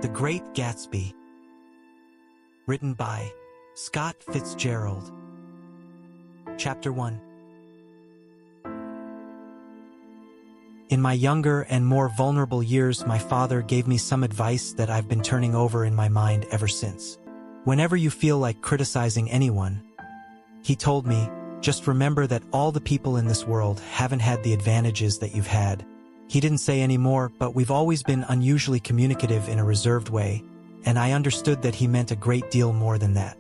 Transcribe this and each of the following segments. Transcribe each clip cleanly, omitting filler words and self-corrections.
The Great Gatsby. Written by Scott Fitzgerald. Chapter 1. In my younger and more vulnerable years, my father gave me some advice that I've been turning over in my mind ever since. Whenever you feel like criticizing anyone, he told me, just remember that all the people in this world haven't had the advantages that you've had. He didn't say any more, but we've always been unusually communicative in a reserved way, and I understood that he meant a great deal more than that.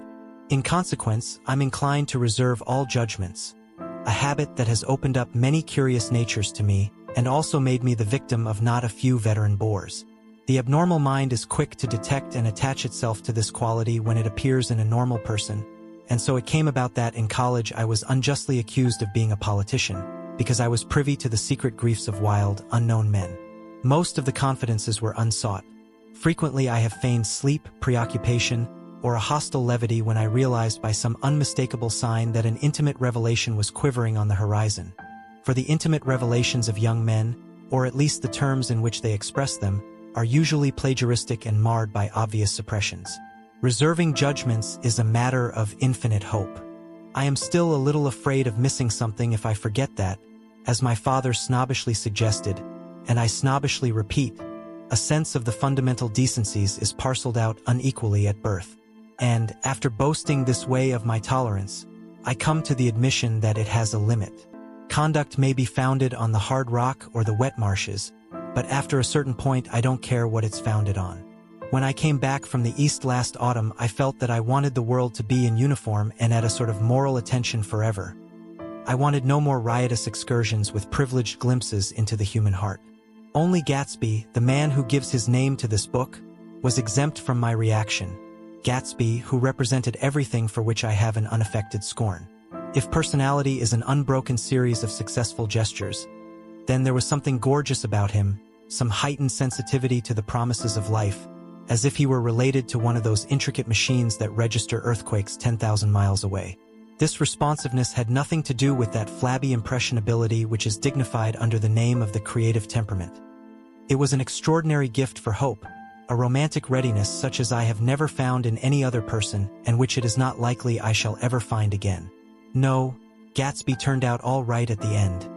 In consequence, I'm inclined to reserve all judgments, a habit that has opened up many curious natures to me and also made me the victim of not a few veteran bores. The abnormal mind is quick to detect and attach itself to this quality when it appears in a normal person, and so it came about that in college I was unjustly accused of being a politician, because I was privy to the secret griefs of wild, unknown men. Most of the confidences were unsought. Frequently I have feigned sleep, preoccupation, or a hostile levity when I realized by some unmistakable sign that an intimate revelation was quivering on the horizon. For the intimate revelations of young men, or at least the terms in which they express them, are usually plagiaristic and marred by obvious suppressions. Reserving judgments is a matter of infinite hope. I am still a little afraid of missing something if I forget that, as my father snobbishly suggested, and I snobbishly repeat, a sense of the fundamental decencies is parceled out unequally at birth. And, after boasting this way of my tolerance, I come to the admission that it has a limit. Conduct may be founded on the hard rock or the wet marshes, but after a certain point I don't care what it's founded on. When I came back from the East last autumn, I felt that I wanted the world to be in uniform and at a sort of moral attention forever. I wanted no more riotous excursions with privileged glimpses into the human heart. Only Gatsby, the man who gives his name to this book, was exempt from my reaction. Gatsby, who represented everything for which I have an unaffected scorn. If personality is an unbroken series of successful gestures, then there was something gorgeous about him, some heightened sensitivity to the promises of life, as if he were related to one of those intricate machines that register earthquakes 10,000 miles away. This responsiveness had nothing to do with that flabby impressionability which is dignified under the name of the creative temperament. It was an extraordinary gift for hope, a romantic readiness such as I have never found in any other person and which it is not likely I shall ever find again. No, Gatsby turned out all right at the end.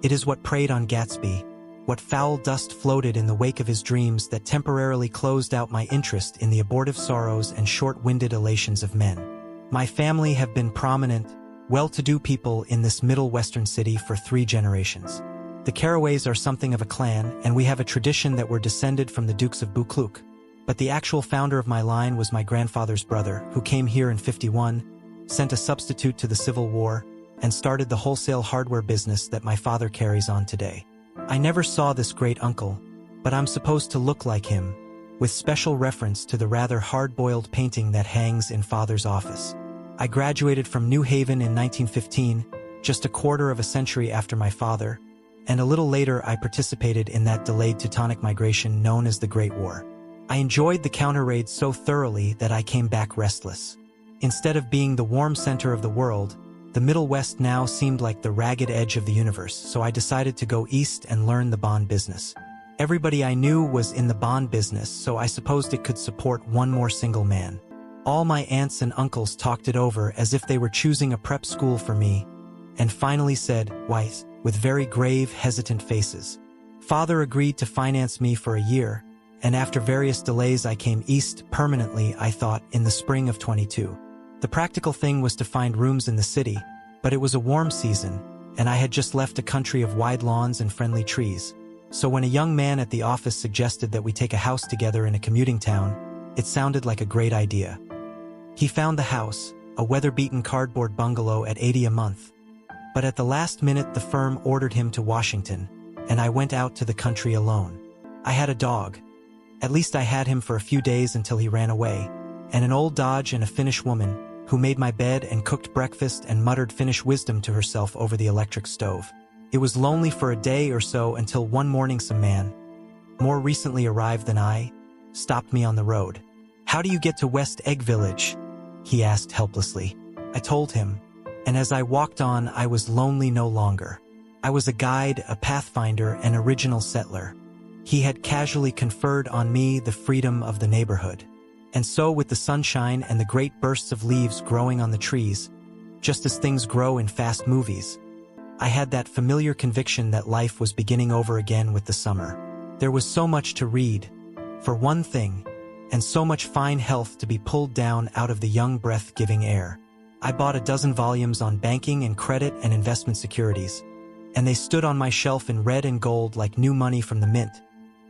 It is what preyed on Gatsby, what foul dust floated in the wake of his dreams that temporarily closed out my interest in the abortive sorrows and short-winded elations of men. My family have been prominent, well-to-do people in this middle western city for 3 generations. The Carraways are something of a clan, and we have a tradition that we're descended from the Dukes of Buccleuch. But the actual founder of my line was my grandfather's brother, who came here in '51, sent a substitute to the Civil War, and started the wholesale hardware business that my father carries on today. I never saw this great uncle, but I'm supposed to look like him, with special reference to the rather hard-boiled painting that hangs in Father's office. I graduated from New Haven in 1915, just a quarter of a century after my father, and a little later I participated in that delayed Teutonic migration known as the Great War. I enjoyed the counter-raid so thoroughly that I came back restless. Instead of being the warm center of the world, the Middle West now seemed like the ragged edge of the universe, so I decided to go east and learn the bond business. Everybody I knew was in the bond business, so I supposed it could support one more single man. All my aunts and uncles talked it over as if they were choosing a prep school for me, and finally said, "Wise," with very grave, hesitant faces. Father agreed to finance me for a year, and after various delays I came east permanently, I thought, in the spring of '22. The practical thing was to find rooms in the city, but it was a warm season, and I had just left a country of wide lawns and friendly trees. So when a young man at the office suggested that we take a house together in a commuting town, it sounded like a great idea. He found the house, a weather-beaten cardboard bungalow at $80 a month. But at the last minute the firm ordered him to Washington, and I went out to the country alone. I had a dog. At least I had him for a few days until he ran away, and an old Dodge and a Finnish woman, who made my bed and cooked breakfast and muttered Finnish wisdom to herself over the electric stove. It was lonely for a day or so until one morning some man, more recently arrived than I, stopped me on the road. "How do you get to West Egg Village?" he asked helplessly. I told him, and as I walked on I was lonely no longer. I was a guide, a pathfinder, an original settler. He had casually conferred on me the freedom of the neighborhood. And so, with the sunshine and the great bursts of leaves growing on the trees, just as things grow in fast movies, I had that familiar conviction that life was beginning over again with the summer. There was so much to read, for one thing, and so much fine health to be pulled down out of the young breath-giving air. I bought a dozen volumes on banking and credit and investment securities, and they stood on my shelf in red and gold like new money from the mint,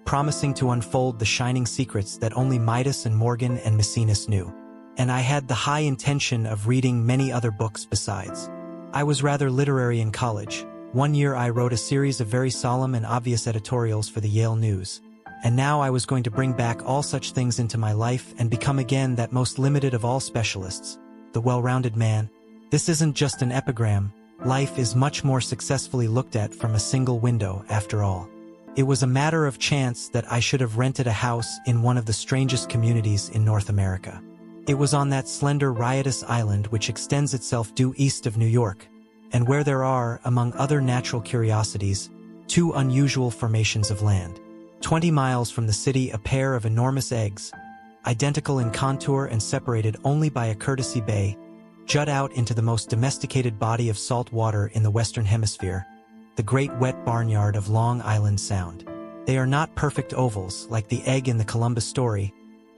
promising to unfold the shining secrets that only Midas and Morgan and Maecenas knew. And I had the high intention of reading many other books besides. I was rather literary in college. One year I wrote a series of very solemn and obvious editorials for the Yale News. And now I was going to bring back all such things into my life and become again that most limited of all specialists, the well-rounded man. This isn't just an epigram. Life is much more successfully looked at from a single window, after all. It was a matter of chance that I should have rented a house in one of the strangest communities in North America. It was on that slender, riotous island which extends itself due east of New York, and where there are, among other natural curiosities, two unusual formations of land. 20 miles from the city, a pair of enormous eggs, identical in contour and separated only by a courtesy bay, jut out into the most domesticated body of salt water in the Western Hemisphere, the great wet barnyard of Long Island Sound. They are not perfect ovals like the egg in the Columbus story.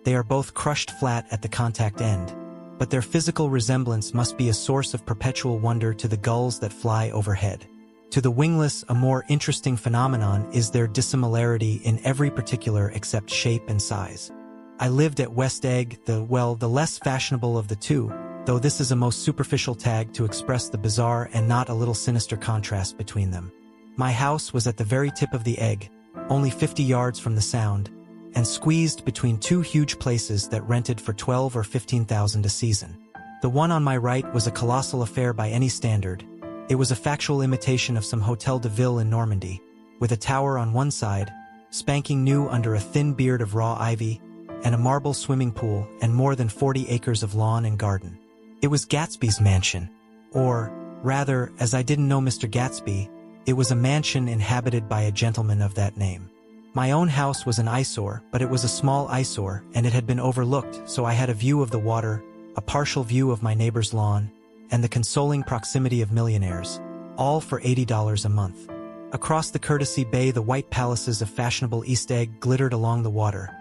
They are both crushed flat at the contact end, but their physical resemblance must be a source of perpetual wonder to the gulls that fly overhead. To the wingless, a more interesting phenomenon is their dissimilarity in every particular except shape and size. I lived at West Egg, the less fashionable of the two, though this is a most superficial tag to express the bizarre and not a little sinister contrast between them. My house was at the very tip of the egg, only 50 yards from the Sound, and squeezed between two huge places that rented for $12,000 or $15,000 a season. The one on my right was a colossal affair by any standard. It was a factual imitation of some Hotel de Ville in Normandy, with a tower on one side, spanking new under a thin beard of raw ivy, and a marble swimming pool and more than 40 acres of lawn and garden. It was Gatsby's mansion, or, rather, as I didn't know Mr. Gatsby, it was a mansion inhabited by a gentleman of that name. My own house was an eyesore, but it was a small eyesore, and it had been overlooked, so I had a view of the water, a partial view of my neighbor's lawn, and the consoling proximity of millionaires, all for $80 a month. Across the courtesy bay, the white palaces of fashionable East Egg glittered along the water,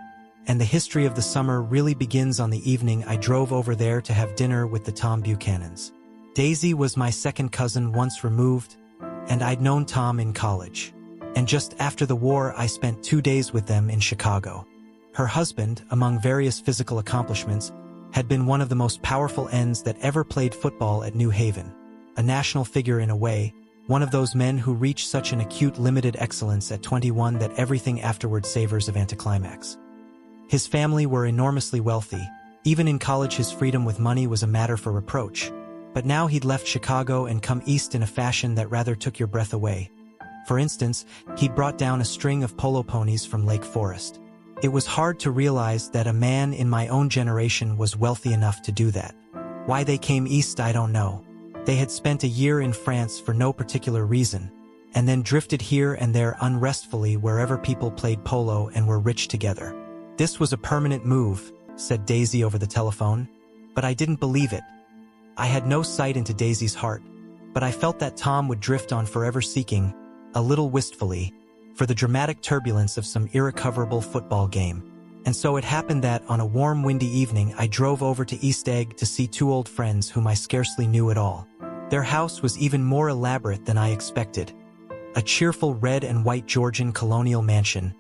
and the history of the summer really begins on the evening I drove over there to have dinner with the Tom Buchanans. Daisy was my second cousin once removed, and I'd known Tom in college. And just after the war, I spent 2 days with them in Chicago. Her husband, among various physical accomplishments, had been one of the most powerful ends that ever played football at New Haven, a national figure in a way, one of those men who reach such an acute limited excellence at 21 that everything afterward savors of anticlimax. His family were enormously wealthy. Even in college his freedom with money was a matter for reproach. But now he'd left Chicago and come east in a fashion that rather took your breath away. For instance, he'd brought down a string of polo ponies from Lake Forest. It was hard to realize that a man in my own generation was wealthy enough to do that. Why they came east I don't know. They had spent a year in France for no particular reason, and then drifted here and there unrestfully wherever people played polo and were rich together. This was a permanent move, said Daisy over the telephone, but I didn't believe it. I had no sight into Daisy's heart, but I felt that Tom would drift on forever seeking, a little wistfully, for the dramatic turbulence of some irrecoverable football game. And so it happened that on a warm, windy evening I drove over to East Egg to see two old friends whom I scarcely knew at all. Their house was even more elaborate than I expected. A cheerful red and white Georgian colonial mansion,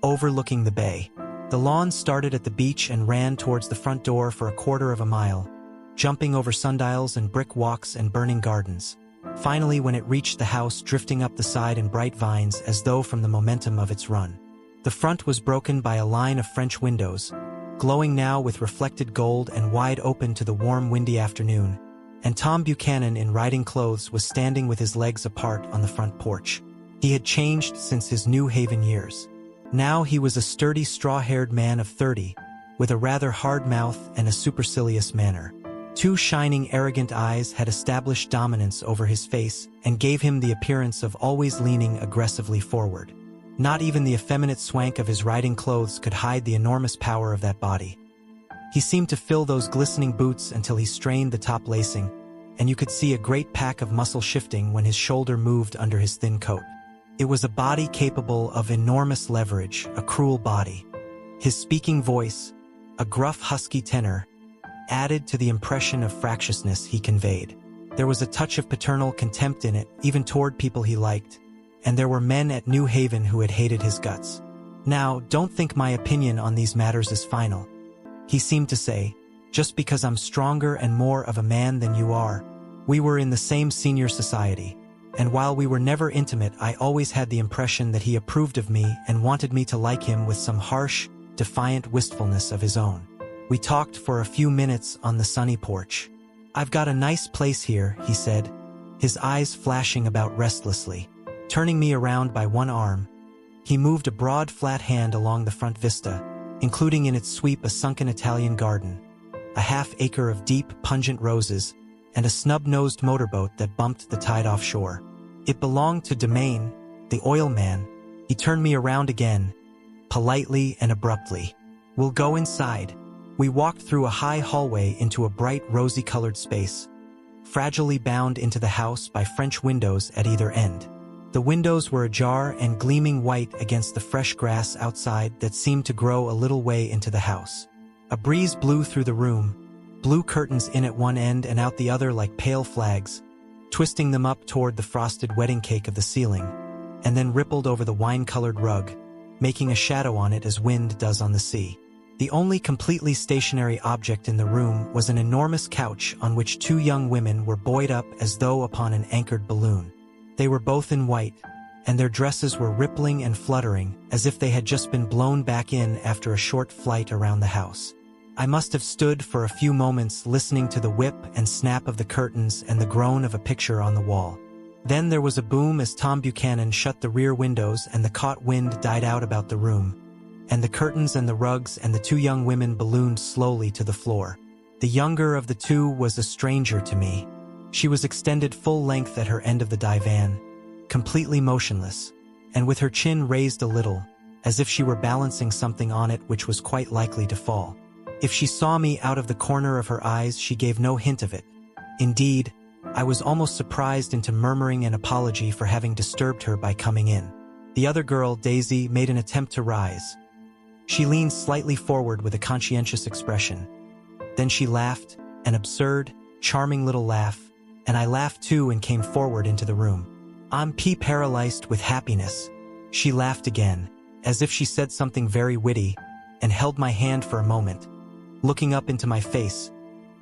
overlooking the bay. The lawn started at the beach and ran towards the front door for a quarter of a mile, jumping over sundials and brick walks and burning gardens. Finally, when it reached the house, drifting up the side in bright vines as though from the momentum of its run. The front was broken by a line of French windows, glowing now with reflected gold and wide open to the warm, windy afternoon, and Tom Buchanan in riding clothes was standing with his legs apart on the front porch. He had changed since his New Haven years. Now he was a sturdy, straw-haired man of 30, with a rather hard mouth and a supercilious manner. Two shining, arrogant eyes had established dominance over his face and gave him the appearance of always leaning aggressively forward. Not even the effeminate swank of his riding clothes could hide the enormous power of that body. He seemed to fill those glistening boots until he strained the top lacing, and you could see a great pack of muscle shifting when his shoulder moved under his thin coat. It was a body capable of enormous leverage, a cruel body. His speaking voice, a gruff husky tenor, added to the impression of fractiousness he conveyed. There was a touch of paternal contempt in it, even toward people he liked, and there were men at New Haven who had hated his guts. Now, don't think my opinion on these matters is final. He seemed to say, just because I'm stronger and more of a man than you are. We were in the same senior society, and while we were never intimate, I always had the impression that he approved of me and wanted me to like him with some harsh, defiant wistfulness of his own. We talked for a few minutes on the sunny porch. "I've got a nice place here," he said, his eyes flashing about restlessly. Turning me around by one arm, he moved a broad flat hand along the front vista, including in its sweep a sunken Italian garden, a half-acre of deep, pungent roses, and a snub-nosed motorboat that bumped the tide offshore. It belonged to Domain, the oil man. He turned me around again, politely and abruptly. "We'll go inside." We walked through a high hallway into a bright rosy-colored space, fragilely bound into the house by French windows at either end. The windows were ajar and gleaming white against the fresh grass outside that seemed to grow a little way into the house. A breeze blew through the room, blue curtains in at one end and out the other like pale flags, twisting them up toward the frosted wedding cake of the ceiling, and then rippled over the wine-colored rug, making a shadow on it as wind does on the sea. The only completely stationary object in the room was an enormous couch on which two young women were buoyed up as though upon an anchored balloon. They were both in white, and their dresses were rippling and fluttering as if they had just been blown back in after a short flight around the house. I must have stood for a few moments listening to the whip and snap of the curtains and the groan of a picture on the wall. Then there was a boom as Tom Buchanan shut the rear windows and the caught wind died out about the room, and the curtains and the rugs and the two young women ballooned slowly to the floor. The younger of the two was a stranger to me. She was extended full length at her end of the divan, completely motionless, and with her chin raised a little, as if she were balancing something on it which was quite likely to fall. If she saw me out of the corner of her eyes, she gave no hint of it. Indeed, I was almost surprised into murmuring an apology for having disturbed her by coming in. The other girl, Daisy, made an attempt to rise. She leaned slightly forward with a conscientious expression. Then she laughed, an absurd, charming little laugh, and I laughed too and came forward into the room. "I'm paralyzed with happiness." She laughed again, as if she said something very witty, and held my hand for a moment, looking up into my face,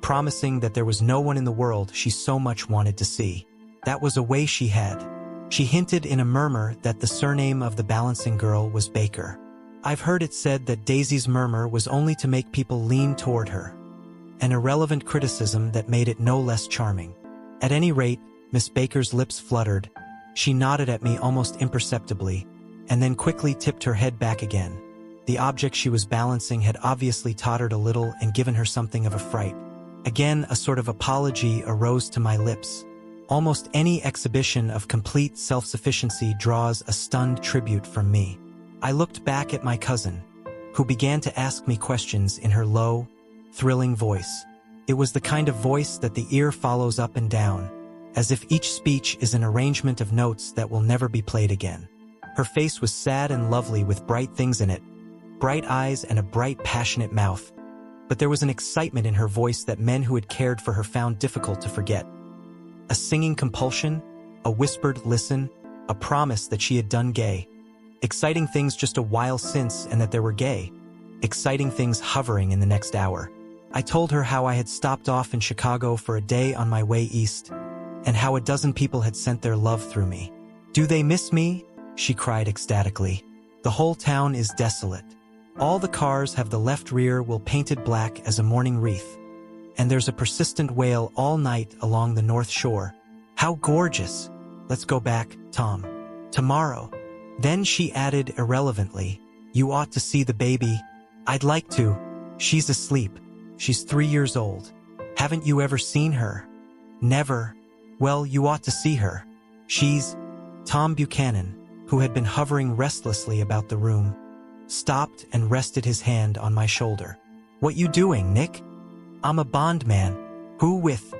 promising that there was no one in the world she so much wanted to see. That was a way she had. She hinted in a murmur that the surname of the balancing girl was Baker. I've heard it said that Daisy's murmur was only to make people lean toward her, an irrelevant criticism that made it no less charming. At any rate, Miss Baker's lips fluttered. She nodded at me almost imperceptibly, and then quickly tipped her head back again. The object she was balancing had obviously tottered a little and given her something of a fright. Again, a sort of apology arose to my lips. Almost any exhibition of complete self-sufficiency draws a stunned tribute from me. I looked back at my cousin, who began to ask me questions in her low, thrilling voice. It was the kind of voice that the ear follows up and down, as if each speech is an arrangement of notes that will never be played again. Her face was sad and lovely with bright things in it, bright eyes and a bright, passionate mouth, but there was an excitement in her voice that men who had cared for her found difficult to forget. A singing compulsion, a whispered listen, a promise that she had done gay. Exciting things just a while since and that there were gay. Exciting things hovering in the next hour. I told her how I had stopped off in Chicago for a day on my way east, and how a dozen people had sent their love through me. "Do they miss me?" she cried ecstatically. "The whole town is desolate. All the cars have the left rear wheel painted black as a mourning wreath, and there's a persistent wail all night along the North Shore. How gorgeous! Let's go back, Tom. Tomorrow." Then she added irrelevantly, "You ought to see the baby." "I'd like to. She's asleep. She's 3 years old. Haven't you ever seen her?" "Never." "Well, you ought to see her. She's..." Tom Buchanan, who had been hovering restlessly about the room, stopped and rested his hand on my shoulder. "What you doing, Nick?" "I'm a bondman." "Who with?"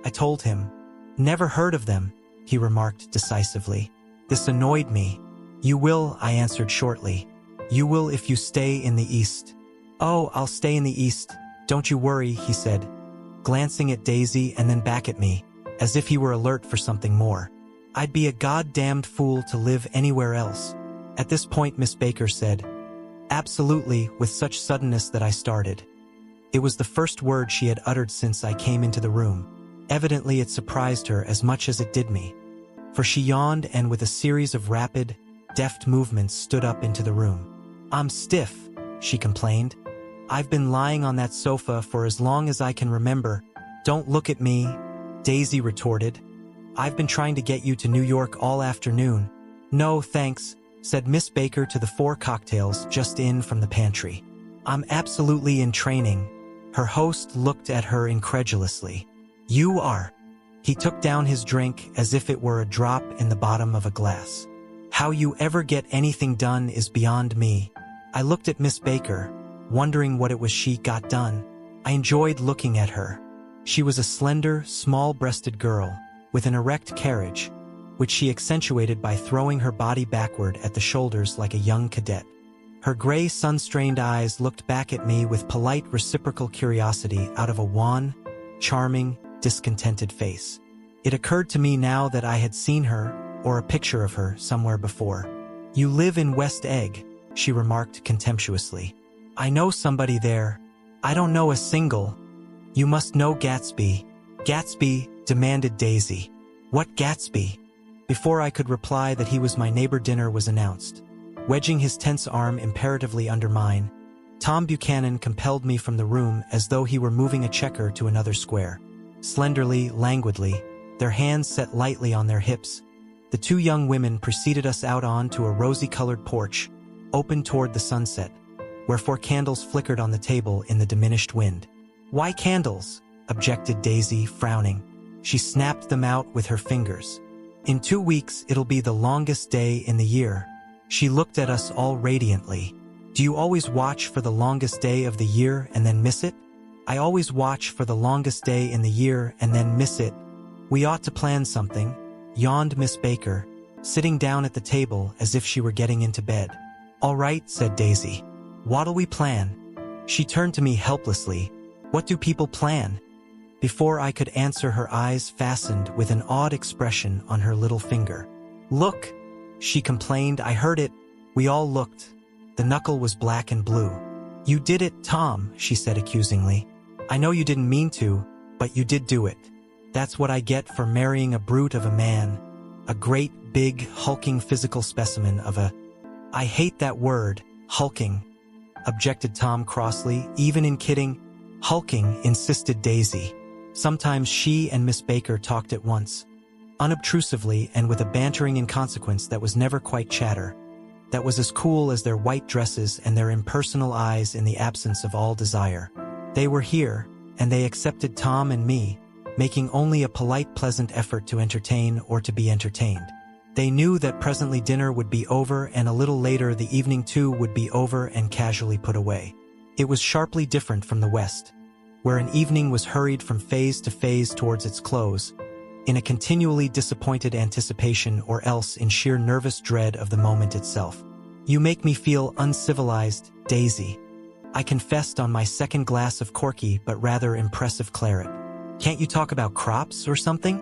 I told him. "Never heard of them," he remarked decisively. This annoyed me. "You will," I answered shortly. "You will if you stay in the East." "Oh, I'll stay in the East. Don't you worry," he said, glancing at Daisy and then back at me, as if he were alert for something more. "I'd be a goddamned fool to live anywhere else." At this point, Miss Baker said, "Absolutely," with such suddenness that I started. It was the first word she had uttered since I came into the room. Evidently it surprised her as much as it did me, for she yawned and with a series of rapid, deft movements stood up into the room. "I'm stiff," she complained. "I've been lying on that sofa for as long as I can remember." "Don't look at me," Daisy retorted. "I've been trying to get you to New York all afternoon." "No, thanks," said Miss Baker to the 4 cocktails just in from the pantry. "I'm absolutely in training." Her host looked at her incredulously. "You are?" He took down his drink as if it were a drop in the bottom of a glass. "How you ever get anything done is beyond me." I looked at Miss Baker, wondering what it was she got done. I enjoyed looking at her. She was a slender, small-breasted girl with an erect carriage, which she accentuated by throwing her body backward at the shoulders like a young cadet. Her gray, sun-strained eyes looked back at me with polite reciprocal curiosity out of a wan, charming, discontented face. It occurred to me now that I had seen her, or a picture of her, somewhere before. "You live in West Egg," she remarked contemptuously. "I know somebody there." "I don't know a single." "You must know Gatsby." "Gatsby?" demanded Daisy. "What Gatsby?" Before I could reply that he was my neighbor, dinner was announced. Wedging his tense arm imperatively under mine, Tom Buchanan compelled me from the room as though he were moving a checker to another square. Slenderly, languidly, their hands set lightly on their hips, the 2 young women preceded us out onto a rosy-colored porch, open toward the sunset, where 4 candles flickered on the table in the diminished wind. "Why candles?" objected Daisy, frowning. She snapped them out with her fingers. "In 2 weeks it'll be the longest day in the year." She looked at us all radiantly. "Do you always watch for the longest day of the year and then miss it?" "I always watch for the longest day in the year and then miss it." "We ought to plan something," yawned Miss Baker, sitting down at the table as if she were getting into bed. "All right," said Daisy. "What'll we plan?" She turned to me helplessly. "What do people plan?" Before I could answer, her eyes fastened with an odd expression on her little finger. "Look," she complained. I heard it. We all looked. The knuckle was black and blue. "You did it, Tom," she said accusingly. "I know you didn't mean to, but you did do it. That's what I get for marrying a brute of a man. A great, big, hulking physical specimen of a—" "I hate that word, hulking," objected Tom crossly. "Even in kidding." "Hulking," insisted Daisy. Sometimes she and Miss Baker talked at once, unobtrusively and with a bantering inconsequence that was never quite chatter, that was as cool as their white dresses and their impersonal eyes in the absence of all desire. They were here, and they accepted Tom and me, making only a polite, pleasant effort to entertain or to be entertained. They knew that presently dinner would be over, and a little later the evening too would be over and casually put away. It was sharply different from the West, where an evening was hurried from phase to phase towards its close, in a continually disappointed anticipation or else in sheer nervous dread of the moment itself. "You make me feel uncivilized, Daisy," I confessed on my second glass of corky but rather impressive claret. "Can't you talk about crops or something?"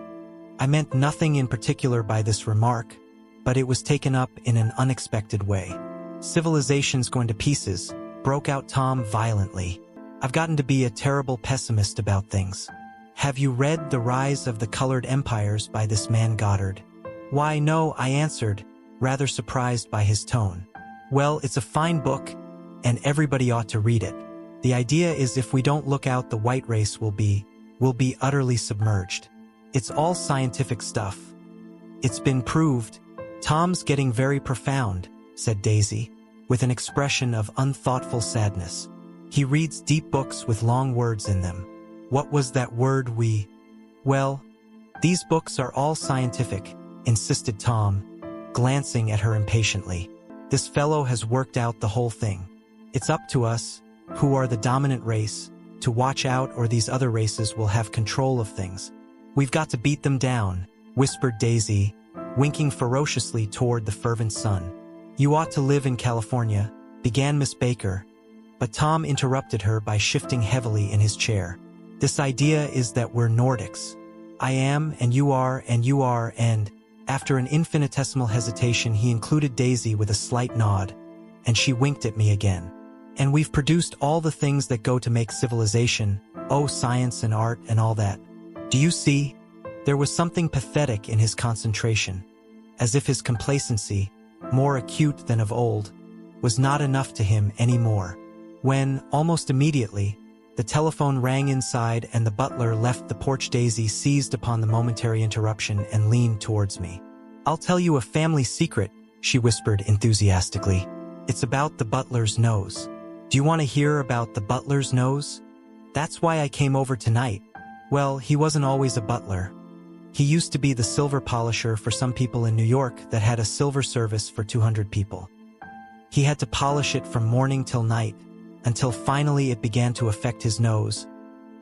I meant nothing in particular by this remark, but it was taken up in an unexpected way. "Civilization's going to pieces," broke out Tom violently. "I've gotten to be a terrible pessimist about things." "Have you read The Rise of the Colored Empires by this man Goddard?" "Why, no," I answered, rather surprised by his tone. "Well, it's a fine book, and everybody ought to read it. The idea is if we don't look out, the white race will be utterly submerged. It's all scientific stuff. It's been proved." "Tom's getting very profound," said Daisy, with an expression of unthoughtful sadness. "He reads deep books with long words in them." "What was that word "we"? "Well, these books are all scientific," insisted Tom, glancing at her impatiently. This fellow has worked out the whole thing. It's up to us, who are the dominant race, to watch out, or these other races will have control of things. We've got to beat them down, whispered Daisy, winking ferociously toward the fervent sun. You ought to live in California, began Miss Baker, but Tom interrupted her by shifting heavily in his chair. This idea is that we're Nordics. I am, and you are, and after an infinitesimal hesitation he included Daisy with a slight nod, and she winked at me again. And we've produced all the things that go to make civilization, science and art and all that. Do you see? There was something pathetic in his concentration, as if his complacency, more acute than of old, was not enough to him anymore. When, almost immediately, the telephone rang inside and the butler left the porch, Daisy seized upon the momentary interruption and leaned towards me. I'll tell you a family secret, she whispered enthusiastically. It's about the butler's nose. Do you want to hear about the butler's nose? That's why I came over tonight. Well, he wasn't always a butler. He used to be the silver polisher for some people in New York that had a silver service for 200 people. He had to polish it from morning till night, until finally it began to affect his nose.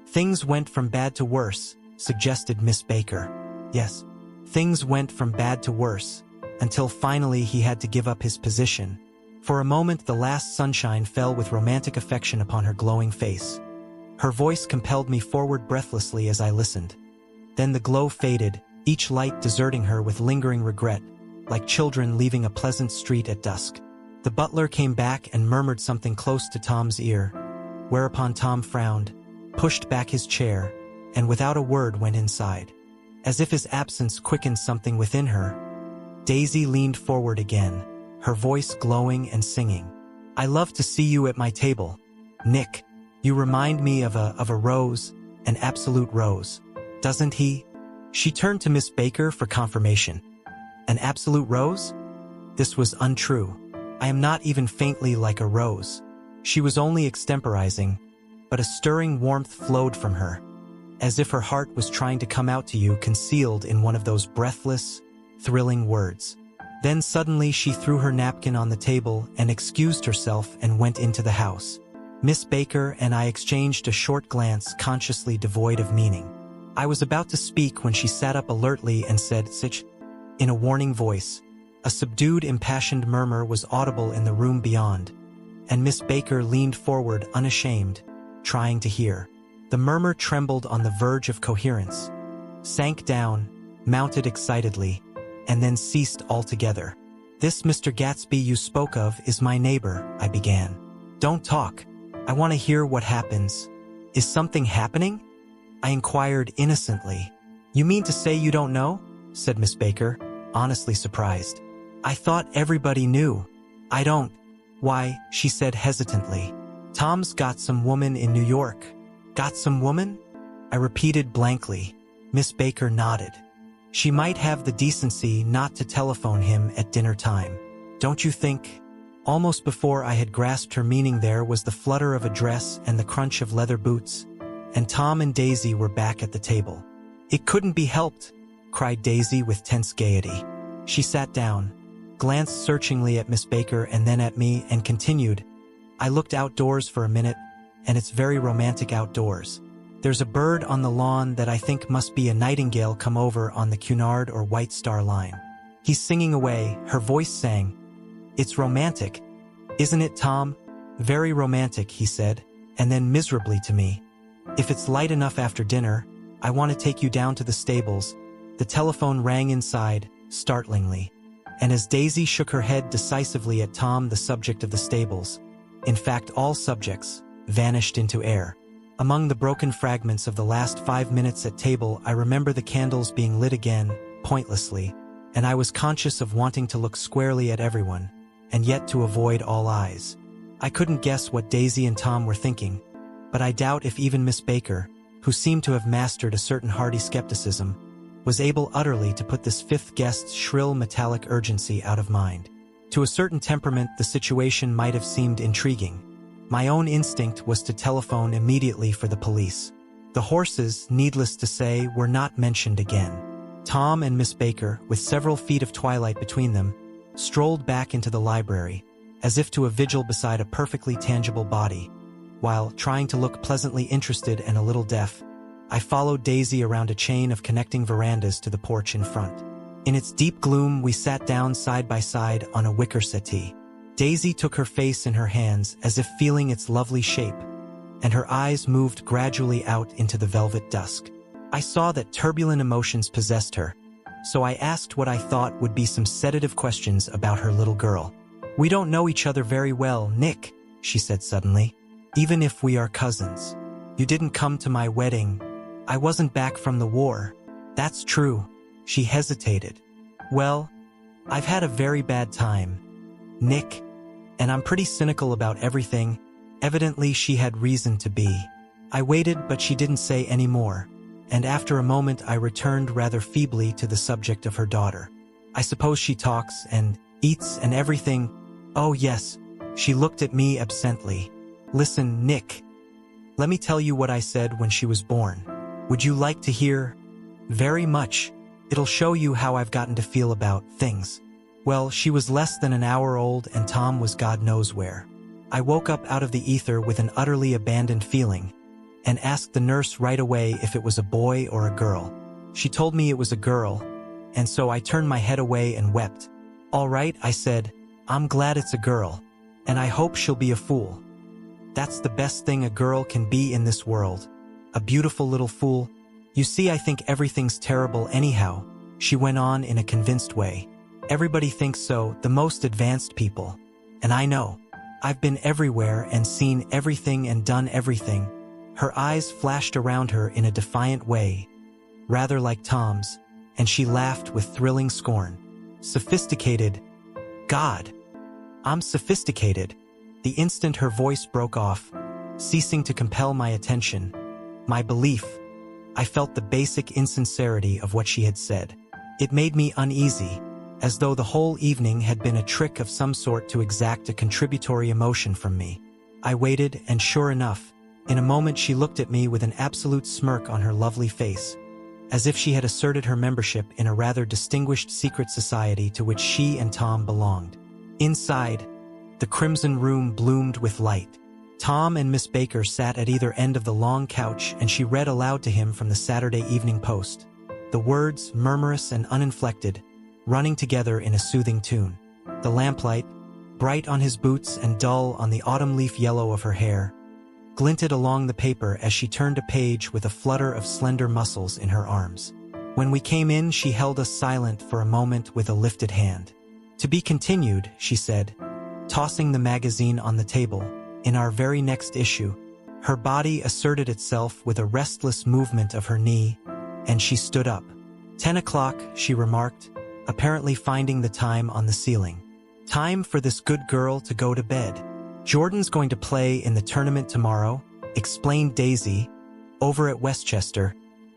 Things went from bad to worse, suggested Miss Baker. Yes, things went from bad to worse, until finally he had to give up his position. For a moment the last sunshine fell with romantic affection upon her glowing face. Her voice compelled me forward breathlessly as I listened. Then the glow faded, each light deserting her with lingering regret, like children leaving a pleasant street at dusk. The butler came back and murmured something close to Tom's ear, whereupon Tom frowned, pushed back his chair, and without a word went inside. As if his absence quickened something within her, Daisy leaned forward again, her voice glowing and singing. I love to see you at my table, Nick. You remind me of a rose, an absolute rose. Doesn't he? She turned to Miss Baker for confirmation. An absolute rose? This was untrue. I am not even faintly like a rose. She was only extemporizing, but a stirring warmth flowed from her, as if her heart was trying to come out to you, concealed in one of those breathless, thrilling words. Then suddenly she threw her napkin on the table and excused herself and went into the house. Miss Baker and I exchanged a short glance, consciously devoid of meaning. I was about to speak when she sat up alertly and said, "Sitch," in a warning voice. A subdued, impassioned murmur was audible in the room beyond, and Miss Baker leaned forward unashamed, trying to hear. The murmur trembled on the verge of coherence, sank down, mounted excitedly, and then ceased altogether. This Mr. Gatsby you spoke of is my neighbor, I began. Don't talk. I want to hear what happens. Is something happening? I inquired innocently. You mean to say you don't know? Said Miss Baker, honestly surprised. I thought everybody knew. I don't. Why, she said hesitantly. Tom's got some woman in New York. Got some woman? I repeated blankly. Miss Baker nodded. She might have the decency not to telephone him at dinner time. Don't you think? Almost before I had grasped her meaning, there was the flutter of a dress and the crunch of leather boots, and Tom and Daisy were back at the table. It couldn't be helped, cried Daisy with tense gaiety. She sat down, glanced searchingly at Miss Baker and then at me, and continued, I looked outdoors for a minute, and it's very romantic outdoors. There's a bird on the lawn that I think must be a nightingale come over on the Cunard or White Star Line. He's singing away, her voice sang. It's romantic, isn't it, Tom? Very romantic, he said, and then miserably to me. If it's light enough after dinner, I want to take you down to the stables. The telephone rang inside, startlingly, and as Daisy shook her head decisively at Tom, the subject of the stables, in fact all subjects, vanished into air. Among the broken fragments of the last 5 minutes at table, I remember the candles being lit again, pointlessly, and I was conscious of wanting to look squarely at everyone, and yet to avoid all eyes. I couldn't guess what Daisy and Tom were thinking, but I doubt if even Miss Baker, who seemed to have mastered a certain hearty skepticism, was able utterly to put this fifth guest's shrill metallic urgency out of mind. To a certain temperament, the situation might have seemed intriguing. My own instinct was to telephone immediately for the police. The horses, needless to say, were not mentioned again. Tom and Miss Baker, with several feet of twilight between them, strolled back into the library, as if to a vigil beside a perfectly tangible body. While trying to look pleasantly interested and a little deaf, I followed Daisy around a chain of connecting verandas to the porch in front. In its deep gloom, we sat down side by side on a wicker settee. Daisy took her face in her hands as if feeling its lovely shape, and her eyes moved gradually out into the velvet dusk. I saw that turbulent emotions possessed her, so I asked what I thought would be some sedative questions about her little girl. "We don't know each other very well, Nick," she said suddenly. "Even if we are cousins. You didn't come to my wedding. I wasn't back from the war." "That's true." She hesitated. "Well, I've had a very bad time, Nick, and I'm pretty cynical about everything." Evidently, she had reason to be. I waited, but she didn't say any more, and after a moment I returned rather feebly to the subject of her daughter. "I suppose she talks and eats and everything." "Oh yes." She looked at me absently. "Listen, Nick. Let me tell you what I said when she was born. Would you like to hear?" "Very much. It'll show you how I've gotten to feel about things." Well, she was less than an hour old and Tom was God knows where. I woke up out of the ether with an utterly abandoned feeling and asked the nurse right away if it was a boy or a girl. She told me it was a girl, and so I turned my head away and wept. "All right," I said, "I'm glad it's a girl, and I hope she'll be a fool. That's the best thing a girl can be in this world. A beautiful little fool. You see, I think everything's terrible anyhow," she went on in a convinced way. "Everybody thinks so, the most advanced people. And I know. I've been everywhere and seen everything and done everything." Her eyes flashed around her in a defiant way, rather like Tom's, and she laughed with thrilling scorn. "Sophisticated? God, I'm sophisticated." The instant her voice broke off, ceasing to compel my attention, my belief, I felt the basic insincerity of what she had said. It made me uneasy, as though the whole evening had been a trick of some sort to exact a contributory emotion from me. I waited, and sure enough, in a moment she looked at me with an absolute smirk on her lovely face, as if she had asserted her membership in a rather distinguished secret society to which she and Tom belonged. Inside, the crimson room bloomed with light. Tom and Miss Baker sat at either end of the long couch and she read aloud to him from the Saturday Evening Post, the words, murmurous and uninflected, running together in a soothing tune. The lamplight, bright on his boots and dull on the autumn leaf yellow of her hair, glinted along the paper as she turned a page with a flutter of slender muscles in her arms. When we came in, she held us silent for a moment with a lifted hand. "To be continued," she said, tossing the magazine on the table. "In our very next issue." Her body asserted itself with a restless movement of her knee, and she stood up. 10 o'clock, she remarked, apparently finding the time on the ceiling. "Time for this good girl to go to bed. Jordan's going to play in the tournament tomorrow," explained Daisy, "over at Westchester."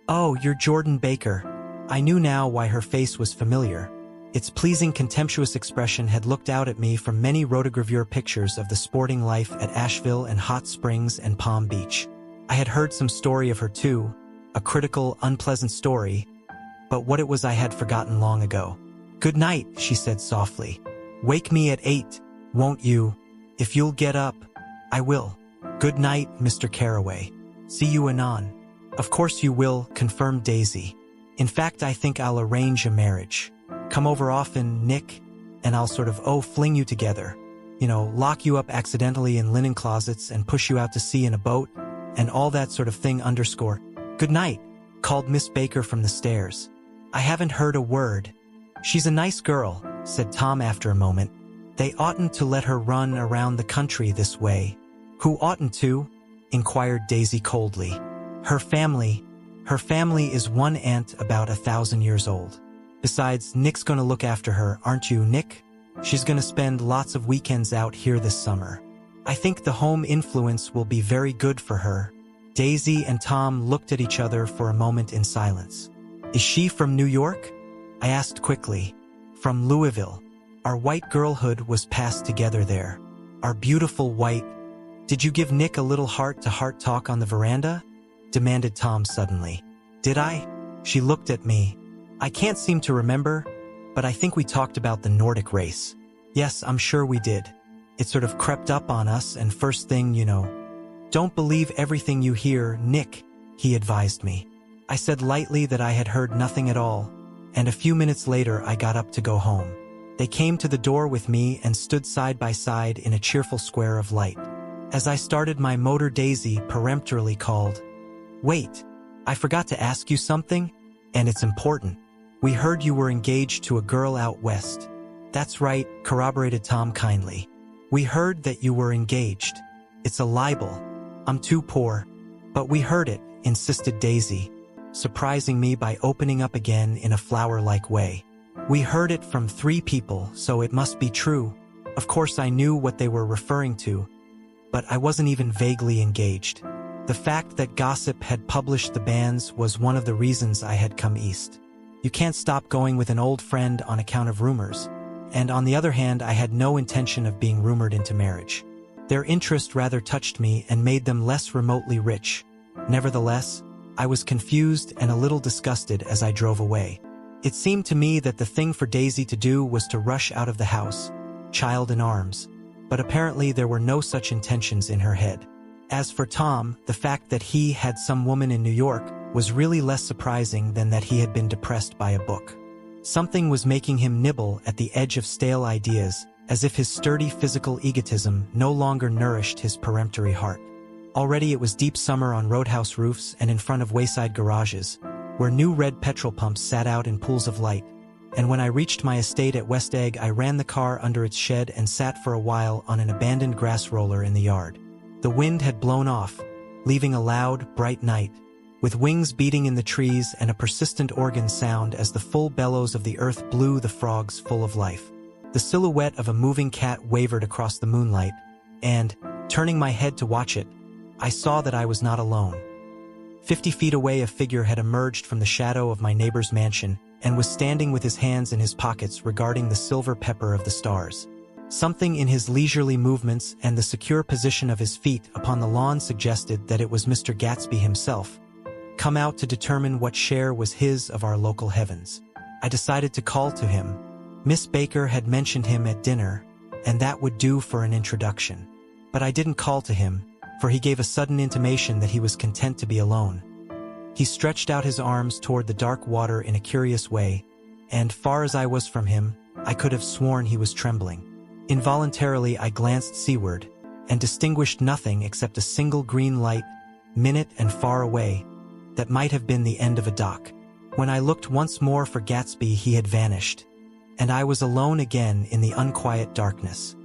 "Oh, you're Jordan Baker." I knew now why her face was familiar. Its pleasing contemptuous expression had looked out at me from many rotogravure pictures of the sporting life at Asheville and Hot Springs and Palm Beach. I had heard some story of her too, a critical, unpleasant story, but what it was I had forgotten long ago. "Good night," she said softly. "Wake me at 8, won't you? If you'll get up." "I will." "Good night, Mr. Carraway. See you anon." "Of course you will," confirmed Daisy. "In fact, I think I'll arrange a marriage. Come over often, Nick, and I'll sort of, fling you together. Lock you up accidentally in linen closets and push you out to sea in a boat, and all that sort of thing underscore." "Good night," called Miss Baker from the stairs. "I haven't heard a word." "She's a nice girl," said Tom after a moment. "They oughtn't to let her run around the country this way." "Who oughtn't to?" inquired Daisy coldly. Her family is one aunt about 1,000 years old. Besides, Nick's gonna look after her, aren't you, Nick? She's gonna spend lots of weekends out here this summer. I think the home influence will be very good for her." Daisy and Tom looked at each other for a moment in silence. "Is she from New York?" I asked quickly. "From Louisville. Our white girlhood was passed together there. Our beautiful white—" "Did you give Nick a little heart-to-heart talk on the veranda?" demanded Tom suddenly. "Did I?" She looked at me. "I can't seem to remember, but I think we talked about the Nordic race. Yes, I'm sure we did. It sort of crept up on us, and first thing you know, "Don't believe everything you hear, Nick," he advised me. I said lightly that I had heard nothing at all, and a few minutes later I got up to go home. They came to the door with me and stood side by side in a cheerful square of light. As I started my motor, Daisy peremptorily called, "Wait, I forgot to ask you something, and it's important. We heard you were engaged to a girl out west." "That's right," corroborated Tom kindly. "We heard that you were engaged. It's a libel. I'm too poor." "But we heard it," insisted Daisy, surprising me by opening up again in a flower-like way. "We heard it from 3 people, so it must be true." Of course I knew what they were referring to, but I wasn't even vaguely engaged. The fact that gossip had published the banns was one of the reasons I had come east. You can't stop going with an old friend on account of rumors, and on the other hand I had no intention of being rumored into marriage. Their interest rather touched me and made them less remotely rich. Nevertheless, I was confused and a little disgusted as I drove away. It seemed to me that the thing for Daisy to do was to rush out of the house, child in arms, but apparently there were no such intentions in her head. As for Tom, the fact that he had some woman in New York was really less surprising than that he had been depressed by a book. Something was making him nibble at the edge of stale ideas, as if his sturdy physical egotism no longer nourished his peremptory heart. Already it was deep summer on roadhouse roofs and in front of wayside garages, where new red petrol pumps sat out in pools of light, and when I reached my estate at West Egg I ran the car under its shed and sat for a while on an abandoned grass roller in the yard. The wind had blown off, leaving a loud, bright night, with wings beating in the trees and a persistent organ sound as the full bellows of the earth blew the frogs full of life. The silhouette of a moving cat wavered across the moonlight, and, turning my head to watch it, I saw that I was not alone. 50 feet away a figure had emerged from the shadow of my neighbor's mansion and was standing with his hands in his pockets regarding the silver pepper of the stars. Something in his leisurely movements and the secure position of his feet upon the lawn suggested that it was Mr. Gatsby himself, come out to determine what share was his of our local heavens. I decided to call to him. Miss Baker had mentioned him at dinner, and that would do for an introduction. But I didn't call to him, for he gave a sudden intimation that he was content to be alone. He stretched out his arms toward the dark water in a curious way, and far as I was from him, I could have sworn he was trembling. Involuntarily I glanced seaward, and distinguished nothing except a single green light, minute and far away, that might have been the end of a dock. When I looked once more for Gatsby he had vanished, and I was alone again in the unquiet darkness.